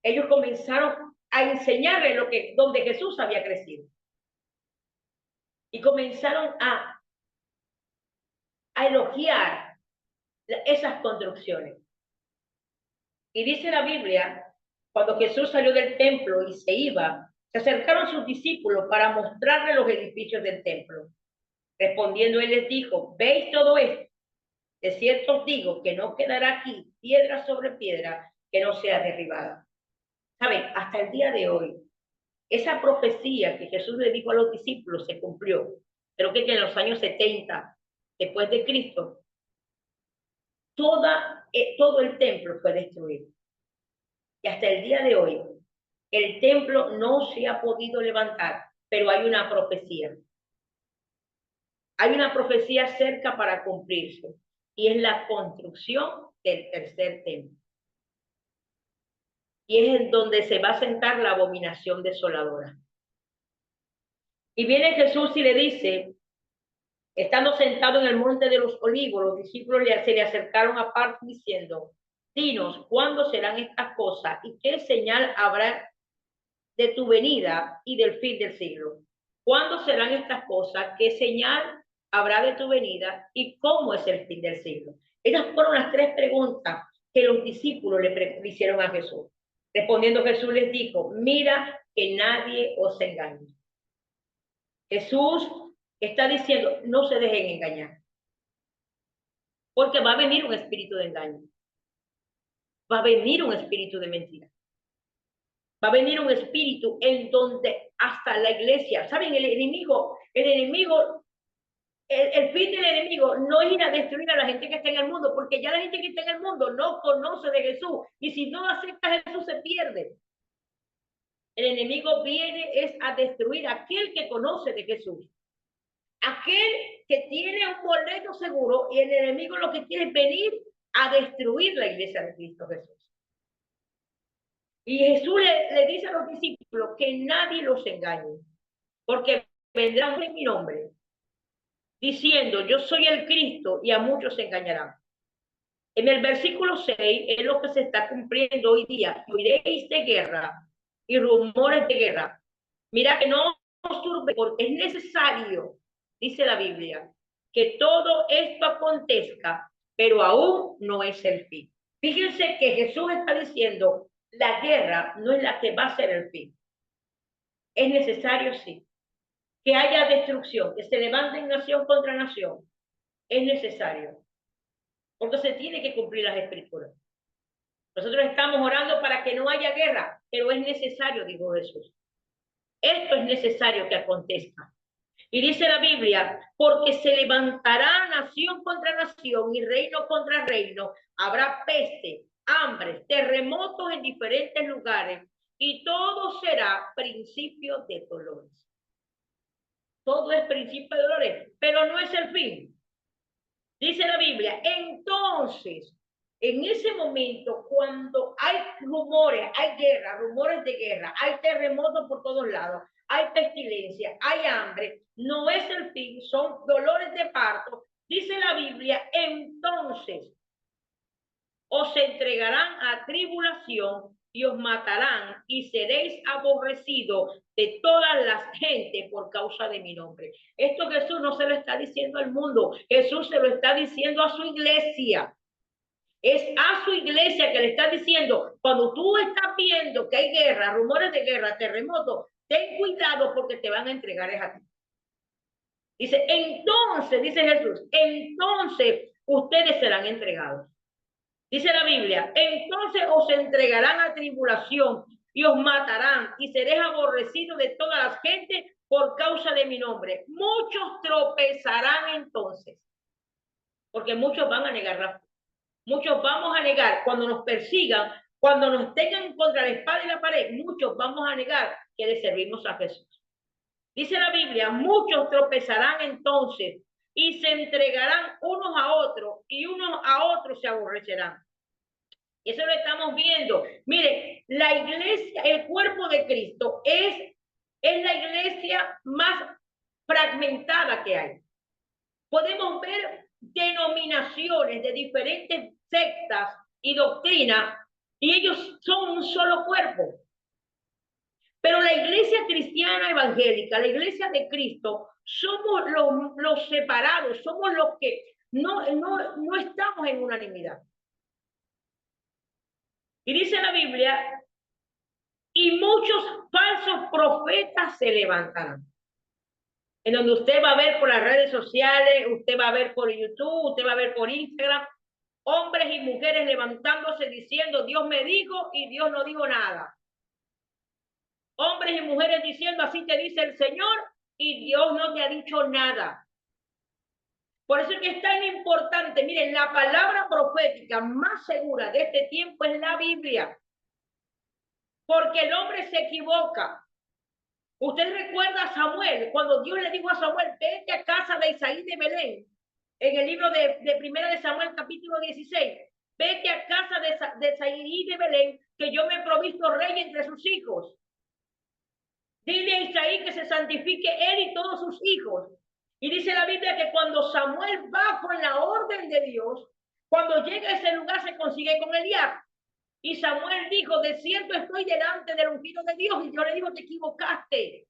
Speaker 2: Ellos comenzaron a enseñarle donde Jesús había crecido. Y comenzaron a elogiar esas construcciones. Y dice la Biblia, cuando Jesús salió del templo y se iba, se acercaron sus discípulos para mostrarle los edificios del templo. Respondiendo, él les dijo, ¿veis todo esto? De cierto os digo que no quedará aquí piedra sobre piedra que no sea derribada. ¿Saben? Hasta el día de hoy, esa profecía que Jesús le dijo a los discípulos se cumplió. Creo que en los años 70, después de Cristo, todo el templo fue destruido. Y hasta el día de hoy, el templo no se ha podido levantar, pero hay una profecía. Hay una profecía cerca para cumplirse, y es la construcción del tercer templo. Y es en donde se va a sentar la abominación desoladora. Y viene Jesús y le dice, estando sentado en el monte de los olivos, los discípulos se le acercaron aparte diciendo, dinos, ¿cuándo serán estas cosas? ¿Y qué señal habrá de tu venida y del fin del siglo? ¿Cuándo serán estas cosas? ¿Qué señal habrá de tu venida y cómo es el fin del siglo? Esas fueron las tres preguntas que los discípulos le hicieron a Jesús. Respondiendo Jesús les dijo, mira que nadie os engañe. Jesús está diciendo, no se dejen engañar, porque va a venir un espíritu de engaño, va a venir un espíritu de mentira, va a venir un espíritu en donde hasta la iglesia, ¿saben? El enemigo, el fin del enemigo no es ir a destruir a la gente que está en el mundo, porque ya la gente que está en el mundo no conoce de Jesús, y si no acepta a Jesús se pierde. El enemigo viene es a destruir a aquel que conoce de Jesús, aquel que tiene un boleto seguro, y el enemigo lo que quiere es venir a destruir la iglesia de Cristo Jesús. Y Jesús le dice a los discípulos que nadie los engañe. porque vendrán en mi nombre, diciendo, yo soy el Cristo, y a muchos se engañarán. En el versículo 6 es lo que se está cumpliendo hoy día. Oiréis de guerra y rumores de guerra. Mira que no os turbe, porque es necesario, dice la Biblia, que todo esto acontezca, pero aún no es el fin. Fíjense que Jesús está diciendo, la guerra no es la que va a ser el fin. Es necesario, sí, que haya destrucción, que se levanten nación contra nación. Es necesario, porque se tiene que cumplir las escrituras. Nosotros estamos orando para que no haya guerra, pero es necesario, dijo Jesús. Esto es necesario que acontezca. Y dice la Biblia, porque se levantará nación contra nación y reino contra reino. Habrá peste, hambre, terremotos en diferentes lugares y todo será principio de dolores. Todo es principio de dolores, pero no es el fin. Dice la Biblia, entonces, en ese momento, cuando hay rumores, hay guerra, rumores de guerra, hay terremotos por todos lados, hay pestilencia, hay hambre, no es el fin, son dolores de parto. Dice la Biblia, entonces os entregarán a tribulación y os matarán y seréis aborrecidos de todas las gentes por causa de mi nombre. Esto Jesús no se lo está diciendo al mundo, Jesús se lo está diciendo a su iglesia. Es a su iglesia que le está diciendo, cuando tú estás viendo que hay guerra, rumores de guerra, terremotos, ten cuidado porque te van a entregar a ti. Dice, entonces, dice Jesús, entonces ustedes serán entregados. Dice la Biblia, entonces os entregarán a tribulación y os matarán y seréis aborrecidos de todas las gentes por causa de mi nombre. Muchos tropezarán entonces, porque muchos van a negar la fe. Muchos vamos a negar cuando nos persigan, cuando nos tengan contra la espada y la pared, muchos vamos a negar que le servimos a Jesús. Dice la Biblia, muchos tropezarán entonces y se entregarán unos a otros y unos a otros se aborrecerán. Eso lo estamos viendo. Mire, la iglesia, el cuerpo de Cristo es la iglesia más fragmentada que hay. Podemos ver denominaciones de diferentes sectas y doctrinas y ellos son un solo cuerpo. Pero la iglesia cristiana evangélica, la iglesia de Cristo, somos los separados, somos los que no estamos en unanimidad. Y dice la Biblia, y muchos falsos profetas se levantarán. En donde usted va a ver por las redes sociales, usted va a ver por YouTube, usted va a ver por Instagram, hombres y mujeres levantándose diciendo, Dios me dijo y Dios no dijo nada. Hombres y mujeres diciendo, así te dice el Señor y Dios no te ha dicho nada. Por eso es que es tan importante, miren, la palabra profética más segura de este tiempo es la Biblia. Porque el hombre se equivoca. Usted recuerda a Samuel, cuando Dios le dijo a Samuel, vete a casa de Isaí de Belén, en el libro de Primera de Samuel, capítulo 16, vete a casa de Isaí de Belén, que yo me he provisto rey entre sus hijos. Dile a Isaí que se santifique él y todos sus hijos. Y dice la Biblia que cuando Samuel va con la orden de Dios, cuando llega a ese lugar se consigue con Elías. Y Samuel dijo, de cierto estoy delante del ungido de Dios. Y Dios le dijo, te equivocaste.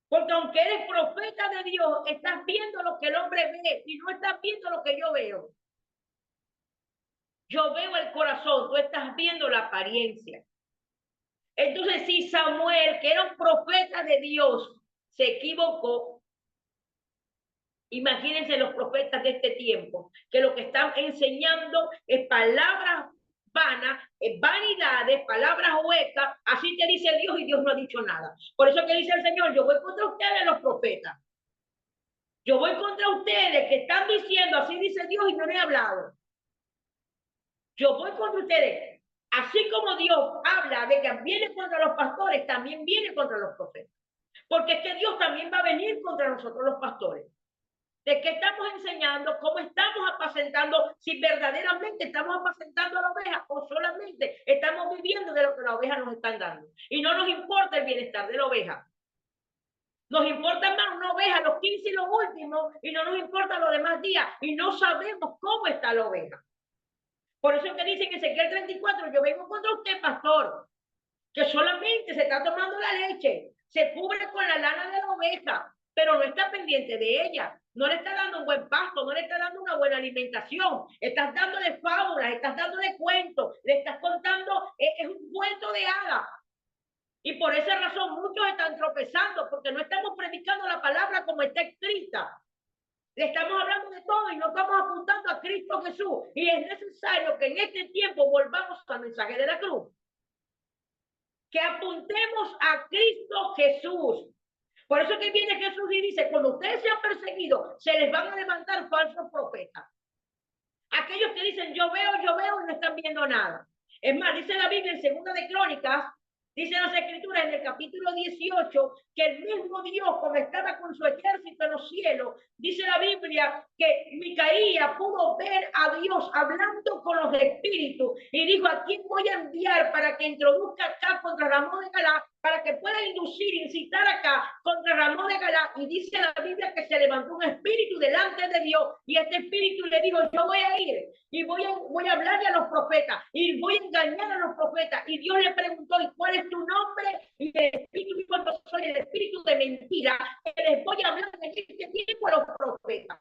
Speaker 2: Porque aunque eres profeta de Dios, estás viendo lo que el hombre ve y no estás viendo lo que yo veo. Yo veo el corazón, tú estás viendo la apariencia. Entonces, si Samuel, que era un profeta de Dios, se equivocó, imagínense los profetas de este tiempo, que lo que están enseñando es palabras vanas, vanidades, palabras huecas, así te dice Dios y Dios no ha dicho nada. Por eso que dice el Señor, yo voy contra ustedes los profetas. Yo voy contra ustedes que están diciendo, así dice Dios y no le he hablado. Yo voy contra ustedes. Así como Dios habla de que viene contra los pastores, también viene contra los profetas. Porque es que Dios también va a venir contra nosotros los pastores. ¿De qué estamos enseñando? ¿Cómo estamos apacentando? Si verdaderamente estamos apacentando a la oveja o solamente estamos viviendo de lo que la oveja nos están dando. Y no nos importa el bienestar de la oveja. Nos importa más una oveja, los 15 y los últimos, y no nos importa los demás días, y no sabemos cómo está la oveja. Por eso que dice en Ezequiel 34, yo vengo contra usted, pastor, que solamente se está tomando la leche, se cubre con la lana de la oveja, pero no está pendiente de ella, no le está dando un buen pasto, no le está dando una buena alimentación, estás dándole fábulas, estás dándole cuentos, le estás contando, es un cuento de hadas. Y por esa razón muchos están tropezando, porque no estamos predicando la palabra como está escrita. Le estamos hablando de todo y no estamos apuntando a Cristo Jesús. Y es necesario que en este tiempo volvamos al mensaje de la cruz. Que apuntemos a Cristo Jesús. Por eso que viene Jesús y dice, cuando ustedes sean perseguidos, se les van a levantar falsos profetas. Aquellos que dicen, yo veo y no están viendo nada. Es más, dice la Biblia en Segunda de Crónicas, dice las Escrituras en el capítulo 18, que el mismo Dios, cuando estaba con su ejército en los cielos, dice la Biblia que Micaía pudo ver a Dios hablando con los espíritus y dijo, ¿a quién voy a enviar para que introduzca acá contra Ramón de Galá, para que pueda inducir, incitar acá contra Ramón de Galá? Y dice la Biblia que se levantó un espíritu delante de Dios y este espíritu le dijo, yo voy a ir y voy a hablarle a los profetas y voy a engañar a los profetas. Y Dios le preguntó, ¿y cuál es tu nombre? Y el espíritu dijo, yo soy el espíritu de mentira, que les voy a hablar en este tiempo a los profetas.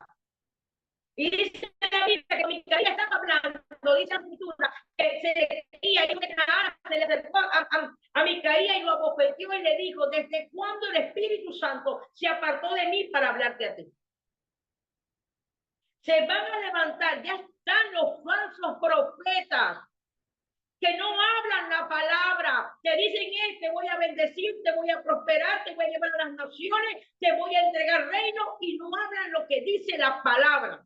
Speaker 2: Y dice la Biblia que Micaía estaba hablando, dice la escritura, que se le acercó a Micaía y lo abofeteó y le dijo, ¿desde cuándo el Espíritu Santo se apartó de mí para hablarte a ti? Se van a levantar, ya están los falsos profetas que no hablan la palabra, te dicen, te voy a bendecir, te voy a prosperar, te voy a llevar a las naciones, te voy a entregar reino, y no hablan lo que dice la palabra.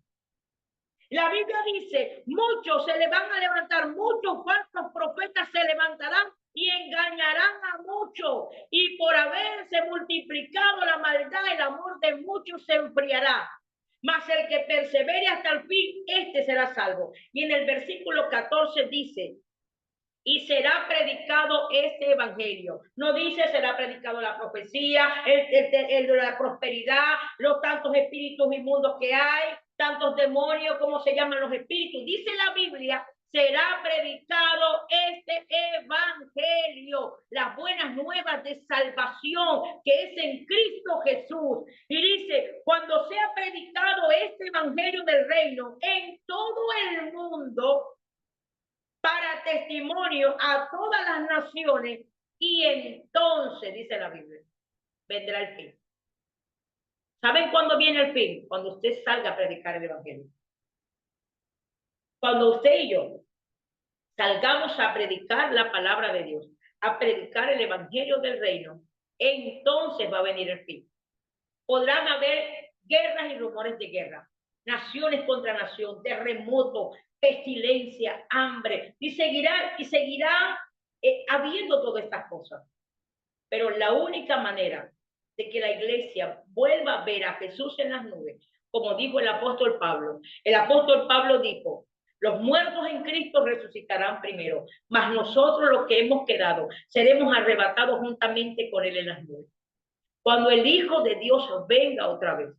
Speaker 2: La Biblia dice, muchos se le van a levantar, muchos falsos profetas se levantarán y engañarán a muchos, y por haberse multiplicado la maldad, el amor de muchos se enfriará. Mas el que persevere hasta el fin, este será salvo. Y en el versículo 14 dice, y será predicado este evangelio. No dice será predicado la profecía, el de la prosperidad, los tantos espíritus inmundos que hay, tantos demonios, ¿cómo se llaman los espíritus? Dice la Biblia, será predicado este evangelio, las buenas nuevas de salvación que es en Cristo Jesús. Y dice, cuando sea predicado este evangelio del reino en todo el mundo, para testimonio a todas las naciones, y entonces, dice la Biblia, vendrá el fin. ¿Saben cuándo viene el fin? Cuando usted salga a predicar el evangelio. Cuando usted y yo salgamos a predicar la palabra de Dios, a predicar el evangelio del reino, entonces va a venir el fin. Podrán haber guerras y rumores de guerra, naciones contra nación, terremotos, pestilencia, hambre, y seguirá habiendo todas estas cosas. Pero la única manera de que la iglesia vuelva a ver a Jesús en las nubes, como dijo el apóstol Pablo dijo, los muertos en Cristo resucitarán primero, mas nosotros los que hemos quedado seremos arrebatados juntamente con él en las nubes. Cuando el Hijo de Dios venga otra vez.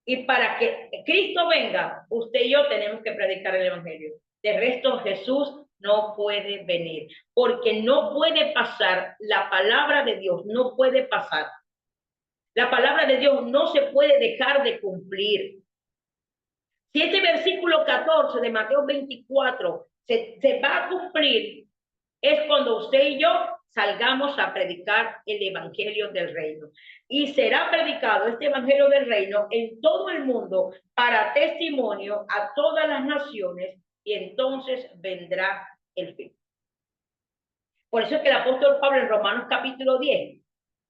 Speaker 2: Y para que Cristo venga, usted y yo tenemos que predicar el evangelio. De resto, Jesús no puede venir, porque no puede pasar la palabra de Dios, no puede pasar. La palabra de Dios no se puede dejar de cumplir. Si este versículo 14 de Mateo 24 se va a cumplir, es cuando usted y yo salgamos a predicar el evangelio del reino. Y será predicado este evangelio del reino en todo el mundo para testimonio a todas las naciones, y entonces vendrá el fin. Por eso es que el apóstol Pablo en Romanos capítulo 10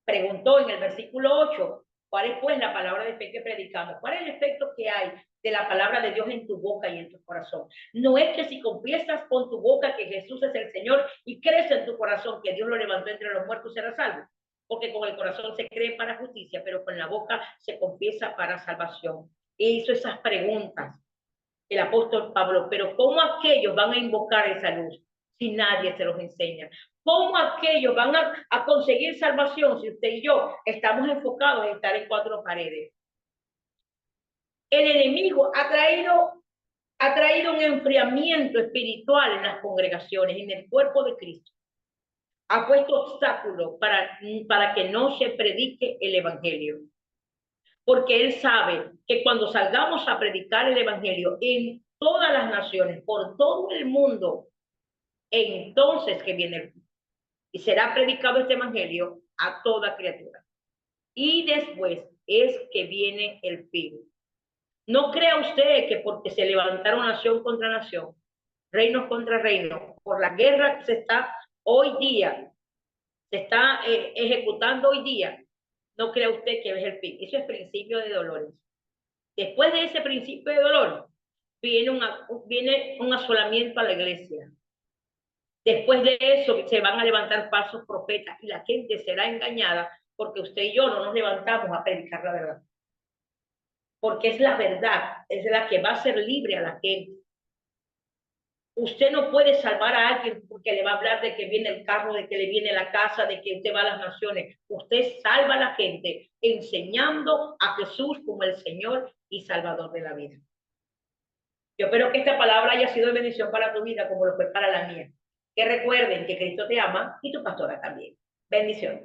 Speaker 2: preguntó en el versículo 8, ¿cuál es pues la palabra de fe que predicamos? ¿Cuál es el efecto que hay de la palabra de Dios en tu boca y en tu corazón? No es que si confiesas con tu boca que Jesús es el Señor y crees en tu corazón que Dios lo levantó entre los muertos, serás salvo. Porque con el corazón se cree para justicia, pero con la boca se confiesa para salvación. Y hizo esas preguntas el apóstol Pablo, pero ¿cómo aquellos van a invocar esa luz si nadie se los enseña? ¿Cómo aquellos van a conseguir salvación si usted y yo estamos enfocados en estar en cuatro paredes? El enemigo ha traído un enfriamiento espiritual en las congregaciones, en el cuerpo de Cristo. Ha puesto obstáculos para que no se predique el evangelio. Porque él sabe que cuando salgamos a predicar el evangelio en todas las naciones, por todo el mundo, entonces que viene el fin. Y será predicado este evangelio a toda criatura. Y después es que viene el fin. No crea usted que porque se levantaron nación contra nación, reinos contra reinos, por la guerra que se está hoy día, se está ejecutando hoy día, no crea usted que es el fin. Eso es principio de dolores. Después de ese principio de dolor, viene un asolamiento a la iglesia. Después de eso se van a levantar falsos profetas y la gente será engañada porque usted y yo no nos levantamos a predicar la verdad. Porque es la verdad, es la que va a hacer libre a la gente. Usted no puede salvar a alguien porque le va a hablar de que viene el carro, de que le viene la casa, de que usted va a las naciones. Usted salva a la gente enseñando a Jesús como el Señor y Salvador de la vida. Yo espero que esta palabra haya sido de bendición para tu vida como lo fue para la mía. Que recuerden que Cristo te ama y tu pastora también. Bendiciones.